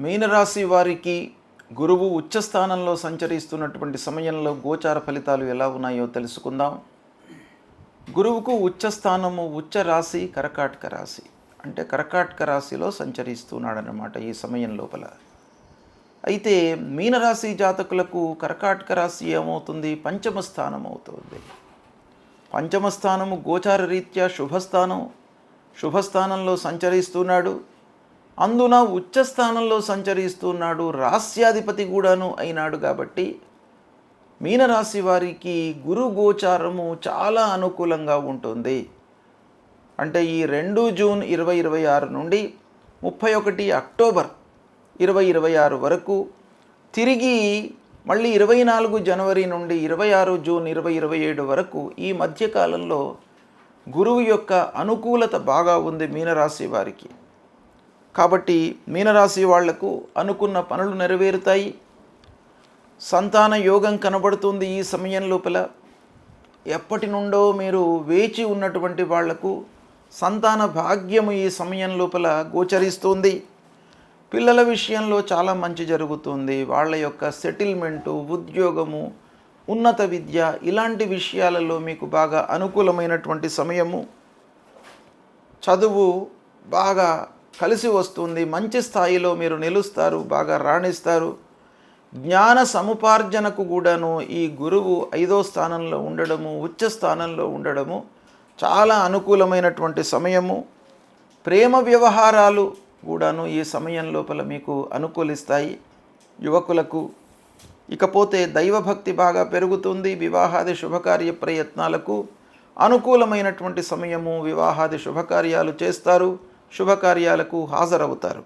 మీనరాశి వారికి గురువు ఉచ్చస్థానంలో సంచరిస్తున్నటువంటి సమయంలో గోచార ఫలితాలు ఎలా ఉన్నాయో తెలుసుకుందాం. గురువుకు ఉచ్చస్థానము ఉచ్చ రాశి కర్కాటక రాశి, అంటే కర్కాటక రాశిలో సంచరిస్తున్నాడనమాట ఈ సమయం లోపల. అయితే మీనరాశి జాతకులకు కర్కాటక రాశి ఏమవుతుంది? పంచమ స్థానం అవుతుంది. పంచమ స్థానము గోచార రీత్యా శుభస్థానంలో సంచరిస్తున్నాడు. అందున ఉచ్చస్థానంలో సంచరిస్తున్నాడు, రాస్యాధిపతి కూడాను అయినాడు. కాబట్టి మీనరాశి వారికి గురు గోచారము చాలా అనుకూలంగా ఉంటుంది. అంటే ఈ 2 జూన్ 2026 నుండి 31 అక్టోబర్ 2026 వరకు, తిరిగి మళ్ళీ 24 జనవరి నుండి 26 జూన్ 2027 వరకు ఈ మధ్యకాలంలో గురువు యొక్క అనుకూలత బాగా ఉంది మీనరాశి వారికి. కాబట్టి మీనరాశి వాళ్లకు అనుకున్న పనులు నెరవేరుతాయి. సంతాన యోగం కనబడుతుంది ఈ సమయం లోపల. ఎప్పటి నుండో మీరు వేచి ఉన్నటువంటి వాళ్లకు సంతాన భాగ్యము ఈ సమయం లోపల గోచరిస్తుంది. పిల్లల విషయంలో చాలా మంచి జరుగుతుంది. వాళ్ళ యొక్క సెటిల్మెంటు, ఉద్యోగము, ఉన్నత విద్య, ఇలాంటి విషయాలలో మీకు బాగా అనుకూలమైనటువంటి సమయము. చదువు బాగా కలిసి వస్తుంది. మంచి స్థాయిలో మీరు నిలుస్తారు, బాగా రాణిస్తారు. జ్ఞాన సముపార్జనకు కూడాను ఈ గురువు 5వ స్థానంలో ఉండడము, ఉచ్చ స్థానంలో ఉండడము చాలా అనుకూలమైనటువంటి సమయము. ప్రేమ వ్యవహారాలు కూడాను ఈ సమయం లోపల మీకు అనుకూలిస్తాయి యువకులకు. ఇకపోతే దైవభక్తి బాగా పెరుగుతుంది. వివాహాది శుభకార్య ప్రయత్నాలకు అనుకూలమైనటువంటి సమయము. వివాహాది శుభకార్యాలు చేస్తారు, శుభకార్యాలకు హాజరవుతారు.